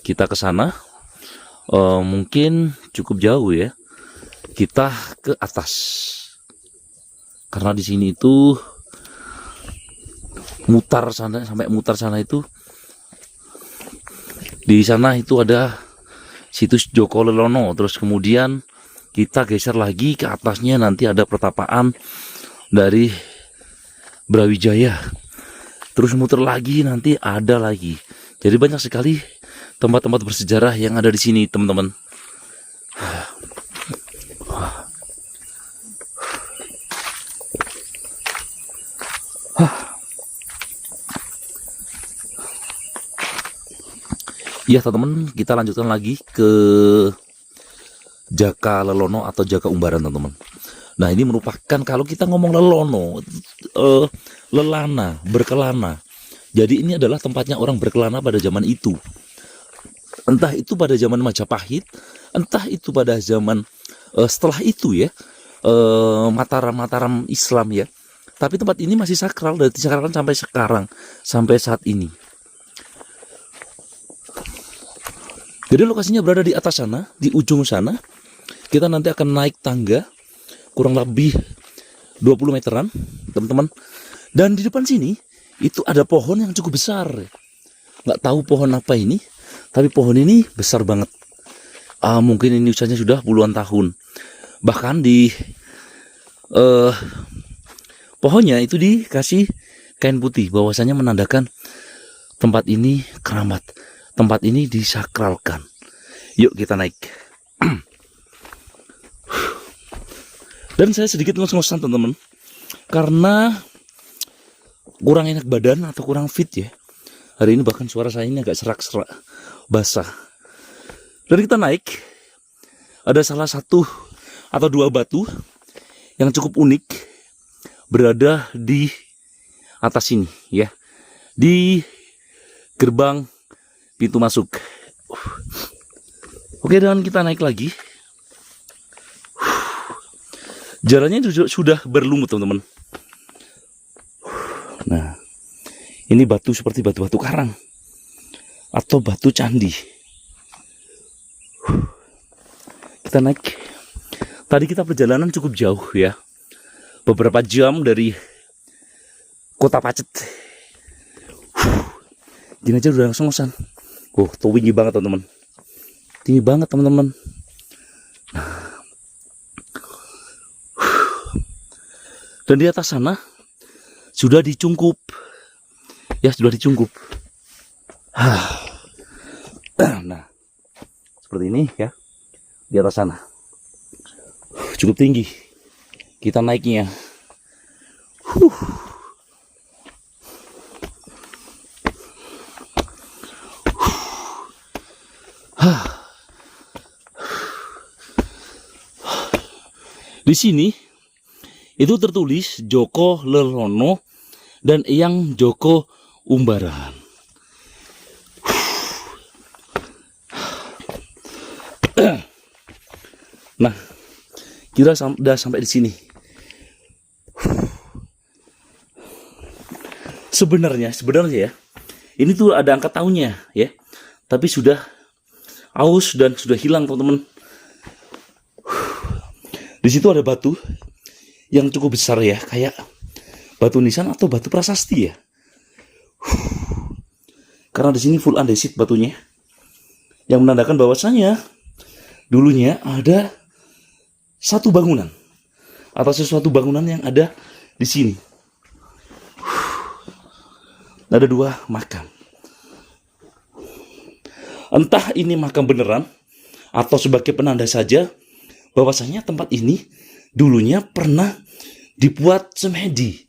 kita ke sana. Mungkin cukup jauh ya. Kita ke atas. Karena di sini itu mutar sana, sampai mutar sana itu, di sana itu ada situs Joko Lelono. Terus kemudian kita geser lagi ke atasnya, nanti ada pertapaan dari Brawijaya. Terus muter lagi, nanti ada lagi. Jadi banyak sekali tempat-tempat bersejarah yang ada di sini, teman-teman. Ya, teman-teman, kita lanjutkan lagi ke Jaka Lelono atau Jaka Umbaran, teman-teman. Nah, ini merupakan, kalau kita ngomong Lelono, lelana, berkelana. Jadi ini adalah tempatnya orang berkelana pada zaman itu. Entah itu pada zaman Majapahit, entah itu pada zaman setelah itu ya. Mataram Islam ya. Tapi tempat ini masih sakral, dari disakralkan sampai sekarang, sampai saat ini. Jadi lokasinya berada di atas sana, di ujung sana. Kita nanti akan naik tangga kurang lebih 20 meteran, teman-teman. Dan di depan sini itu ada pohon yang cukup besar. Nggak tahu pohon apa ini, tapi pohon ini besar banget. Mungkin ini usianya sudah puluhan tahun. Bahkan di pohonnya itu dikasih kain putih, bahwasanya menandakan tempat ini keramat, tempat ini disakralkan. Yuk kita naik. Dan saya sedikit ngos-ngosan teman-teman, karena kurang enak badan atau kurang fit ya. Hari ini bahkan suara saya ini agak serak-serak, basah. Dan kita naik, ada salah satu atau dua batu yang cukup unik berada di atas sini ya, di gerbang pintu masuk. Oke, dan kita naik lagi. Jalannya sudah berlumut teman-teman. Nah, ini batu seperti batu-batu karang atau batu candi. Kita naik. Tadi kita perjalanan cukup jauh ya, beberapa jam dari Kota Pacet. Gini aja udah ngos-ngosan. Tuh tinggi banget teman-teman. Tinggi banget teman-teman. Dan di atas sana sudah dicungkup. Ya, sudah dicungkup. Nah, seperti ini ya. Di atas sana. Cukup tinggi. Kita naiknya. Di sini itu tertulis Joko Lelono dan Eyang Joko Umbaran. Nah, kita sudah sampai di sini. Sebenarnya ya, ini tuh ada angka tahunnya ya, tapi sudah aus dan sudah hilang teman-teman. Di situ ada batu yang cukup besar ya, kayak batu nisan atau batu prasasti ya. Karena di sini full andesit batunya, yang menandakan bahwasanya dulunya ada satu bangunan atau sesuatu bangunan yang ada di sini. Ada dua makam. Entah ini makam beneran atau sebagai penanda saja bahwasanya tempat ini dulunya pernah dibuat semedi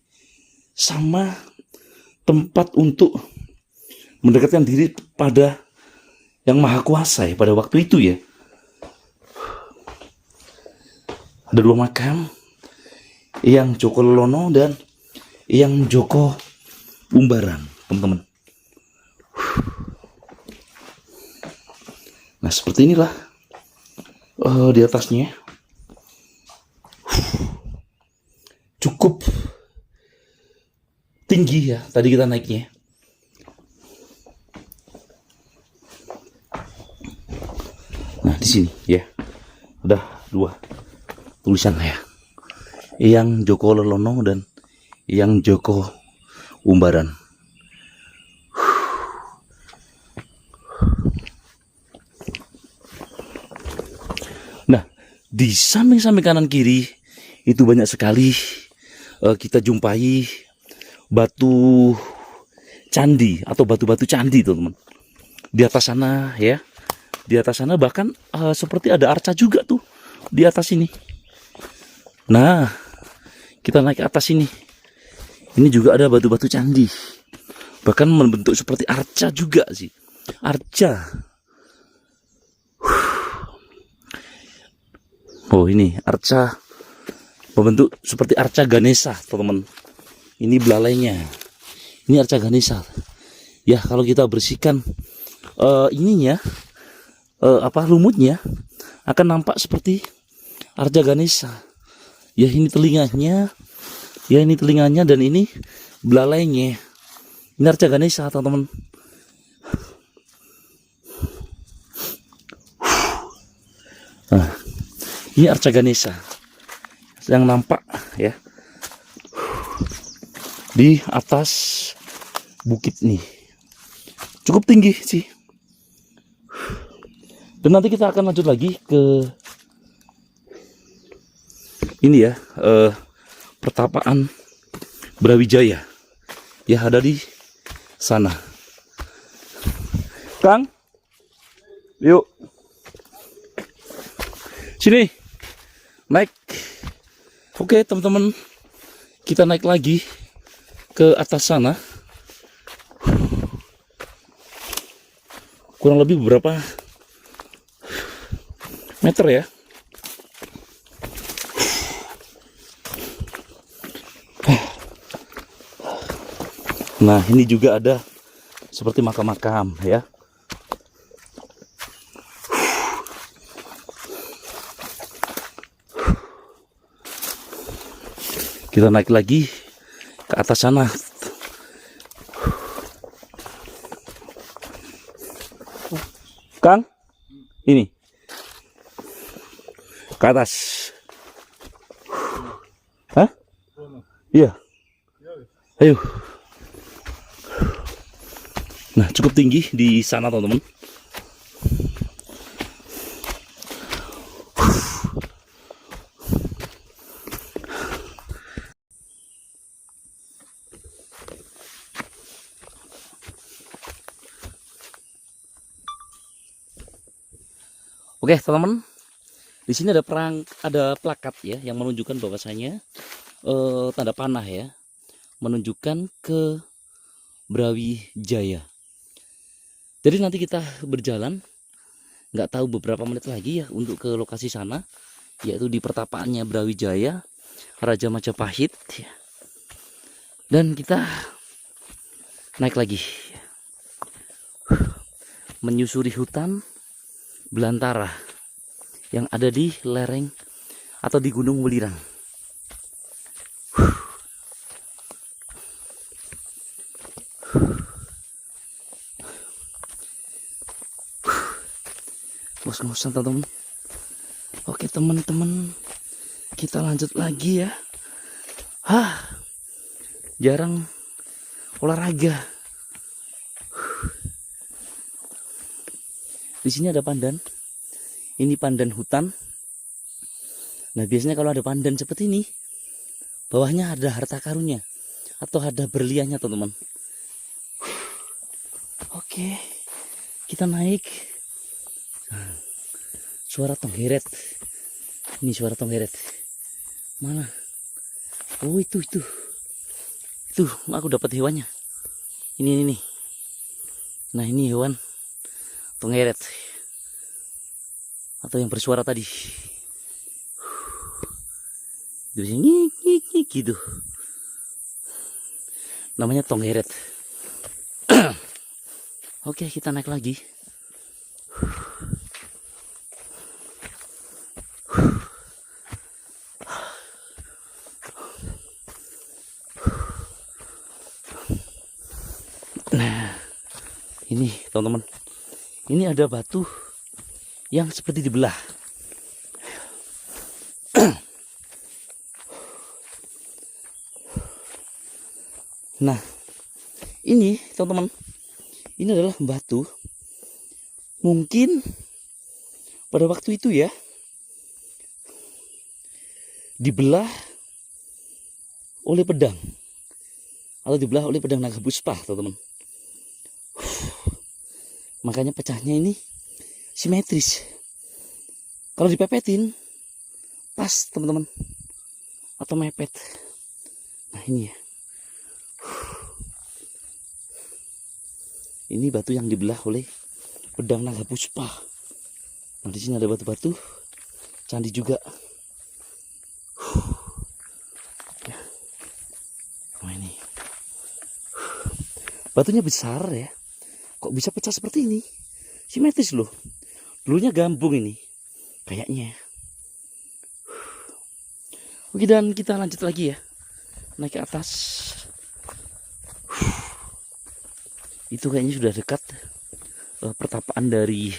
sama tempat untuk mendekatkan diri pada yang maha kuasa ya, pada waktu itu ya. Ada dua makam, Eyang Joko Lelono dan Eyang Joko Umbaran, teman-teman. Nah, seperti inilah di atasnya. Cukup tinggi ya, tadi kita naiknya. Nah, di sini ya, udah dua tulisan ya, Eyang Joko Lelono dan Eyang Joko Umbaran. Nah, di samping-samping kanan kiri itu banyak sekali kita jumpai batu candi atau batu-batu candi, teman-teman. Di atas sana ya, di atas sana bahkan seperti ada arca juga tuh di atas ini. Nah, kita naik ke atas ini. Ini juga ada batu-batu candi. Bahkan membentuk seperti arca juga sih. Arca. Oh, ini arca. Membentuk seperti arca Ganesha, teman-teman. Ini belalainya. Ini arca Ganesha. Ya, kalau kita bersihkan ininya, lumutnya akan nampak seperti arca Ganesha. Ya ini telinganya. Ya ini telinganya dan ini belalainya. Ini Arca Ganesha teman-teman. Nah, ini Arca Ganesha yang nampak ya di atas bukit nih. Cukup tinggi sih. Dan nanti kita akan lanjut lagi ke ini ya, pertapaan Brawijaya ya, ada di sana. Kang, yuk sini naik. Oke teman-teman, kita naik lagi ke atas sana. Kurang lebih beberapa meter ya. Nah ini juga ada seperti makam-makam ya. Kita naik lagi ke atas sana. Kang, ini ke atas. Hah? Iya. Ayo. Nah, cukup tinggi di sana, teman-teman. Oke, teman-teman. Di sini ada plakat ya yang menunjukkan bahwasanya tanda panah ya, menunjukkan ke Brawijaya. Jadi nanti kita berjalan, nggak tahu beberapa menit lagi ya untuk ke lokasi sana, yaitu di pertapaannya Brawijaya, Raja Majapahit. Ya. Dan kita naik lagi, menyusuri hutan belantara yang ada di lereng atau di Gunung Welirang. Ngos-ngosan teman-teman. Oke teman-teman, kita lanjut lagi ya. Jarang olahraga. Di sini ada pandan. Ini pandan hutan. Nah biasanya kalau ada pandan seperti ini, bawahnya ada harta karunnya atau ada berliannya teman-teman. Oke, kita naik. Suara tongheret. Ini suara tongheret. Mana? Oh itu. Itu aku dapat hewannya. Ini. Nah ini hewan tongheret. Atau yang bersuara tadi. Itu gitu. Namanya tongheret. Oke, kita naik lagi. Nah, ini teman-teman. Ini ada batu yang seperti dibelah. Nah, ini teman-teman, ini adalah batu. Mungkin pada waktu itu ya dibelah oleh pedang atau dibelah oleh pedang naga puspa, teman-teman. Makanya pecahnya ini simetris. Kalau dipepetin pas teman-teman, atau mepet. Nah ini ya. Ini batu yang dibelah oleh pedang naga puspa. Nah di sini ada batu-batu candi juga. Nah ini batunya besar ya. Kok bisa pecah seperti ini? Simetris loh. Dulunya gambung ini kayaknya. Oke, dan kita lanjut lagi ya, naik ke atas. Itu kayaknya sudah dekat pertapaan dari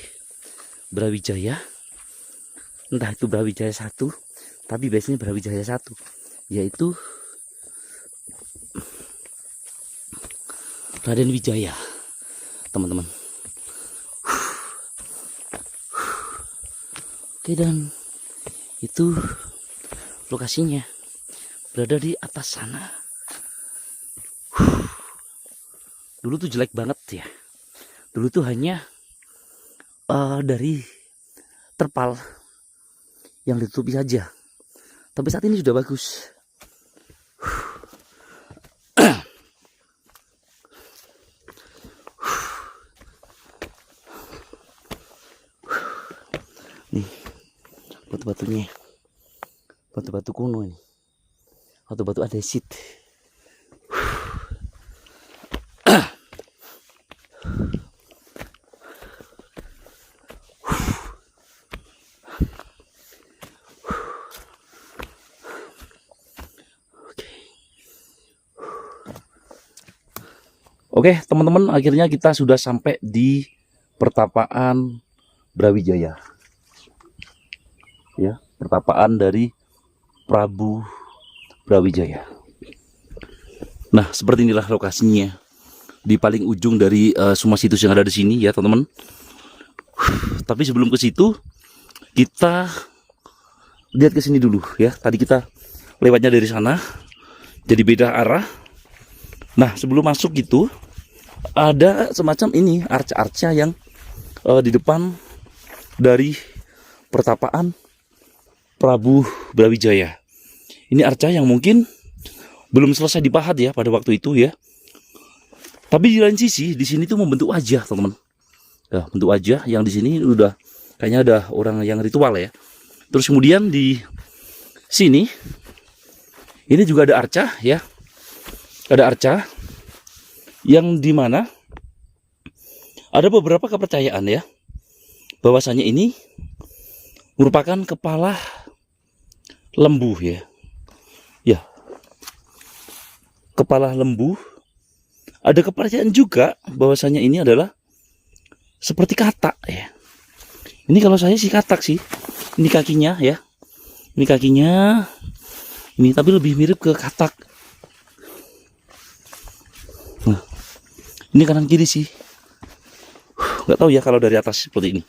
Brawijaya. Entah itu Brawijaya 1, tapi biasanya Brawijaya 1, yaitu Raden Wijaya, teman-teman. Oke, dan itu lokasinya berada di atas sana. Dulu tuh jelek banget ya. Dulu tuh hanya dari terpal yang ditutupi saja. Tapi saat ini sudah bagus. Nih batu-batunya, batu-batu kuno ini, batu-batu andesit. Oke, teman-teman, akhirnya kita sudah sampai di pertapaan Brawijaya. Ya, pertapaan dari Prabu Brawijaya. Nah, seperti inilah lokasinya di paling ujung dari semua situs yang ada di sini ya, teman-teman. Tapi sebelum ke situ, kita lihat ke sini dulu ya. Tadi kita lewatnya dari sana, jadi beda arah. Nah, sebelum masuk gitu, ada semacam ini arca-arca yang di depan dari pertapaan Prabu Brawijaya. Ini arca yang mungkin belum selesai dipahat ya pada waktu itu ya. Tapi di lain sisi, di sini tuh membentuk wajah, teman-teman. Ya, bentuk wajah yang di sini udah kayaknya ada orang yang ritual ya. Terus kemudian di sini ini juga ada arca ya. Ada arca yang dimana ada beberapa kepercayaan ya, bahwasanya ini merupakan kepala lembu ya. Ya, kepala lembu. Ada kepercayaan juga bahwasanya ini adalah seperti katak ya. Ini kalau saya sih katak sih. Ini kakinya ya. Ini kakinya. Ini tapi lebih mirip ke katak. Nah, ini kanan kiri sih. Nggak tahu ya kalau dari atas seperti ini.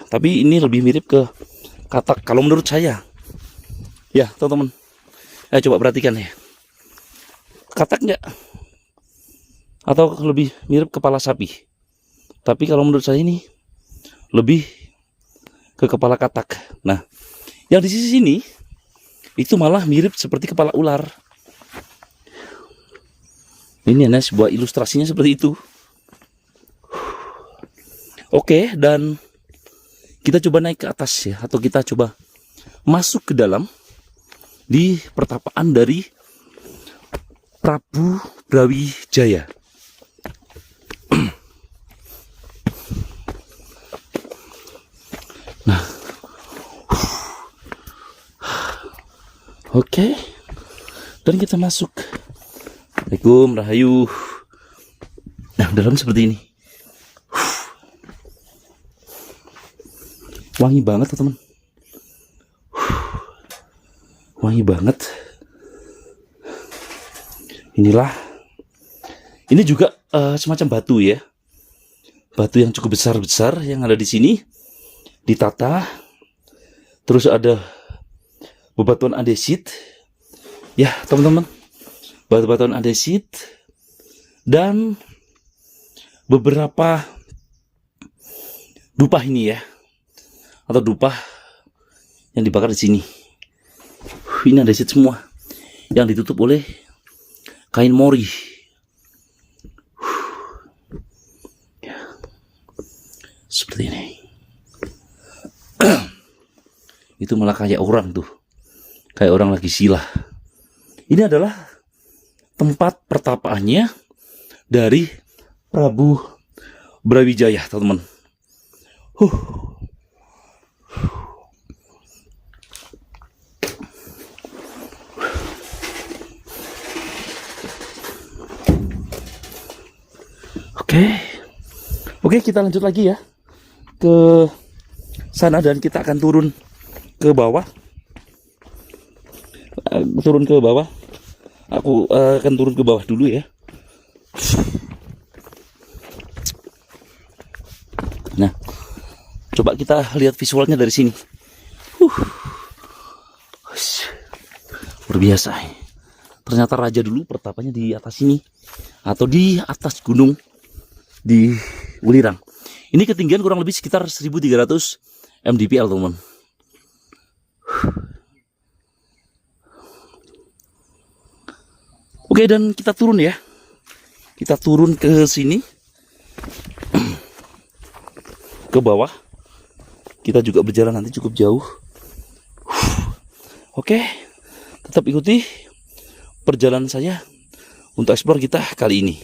Tapi ini lebih mirip ke katak kalau menurut saya. Ya, teman-teman. Ayo coba perhatikan ya. Katak nggak? Atau lebih mirip kepala sapi. Tapi kalau menurut saya ini lebih ke kepala katak. Nah, yang di sisi sini itu malah mirip seperti kepala ular. Ini ada sebuah ilustrasinya seperti itu. Oke, dan kita coba naik ke atas ya, atau kita coba masuk ke dalam di pertapaan dari Prabu Brawijaya. Nah, oke, dan kita masuk. Assalamualaikum, rahayu. Nah, dalam seperti ini. Wangi banget, teman-teman. Wangi banget. Inilah. Ini juga semacam batu ya. Batu yang cukup besar-besar yang ada di sini. Ditata. Terus ada bebatuan andesit. Ya, teman-teman. Batu-batuan andesit dan beberapa dupa ini ya, atau dupa yang dibakar di sini. Ini andesit semua yang ditutup oleh kain mori. Seperti ini. Itu malah kayak orang tuh, kayak orang lagi sila. Ini adalah tempat pertapaannya dari Prabu Brawijaya, teman-teman. Oke, kita lanjut lagi ya ke sana dan kita akan turun ke bawah. Aku akan turun ke bawah dulu ya. Nah, coba kita lihat visualnya dari sini. Luar biasa. Ternyata raja dulu pertapanya di atas sini atau di atas gunung di Welirang. Ini ketinggian kurang lebih sekitar 1300 mdpl, teman-teman. Oke, dan kita turun ya. Kita turun ke sini. Ke bawah. Kita juga berjalan nanti cukup jauh. Oke. Tetap ikuti perjalanan saya untuk eksplor kita kali ini.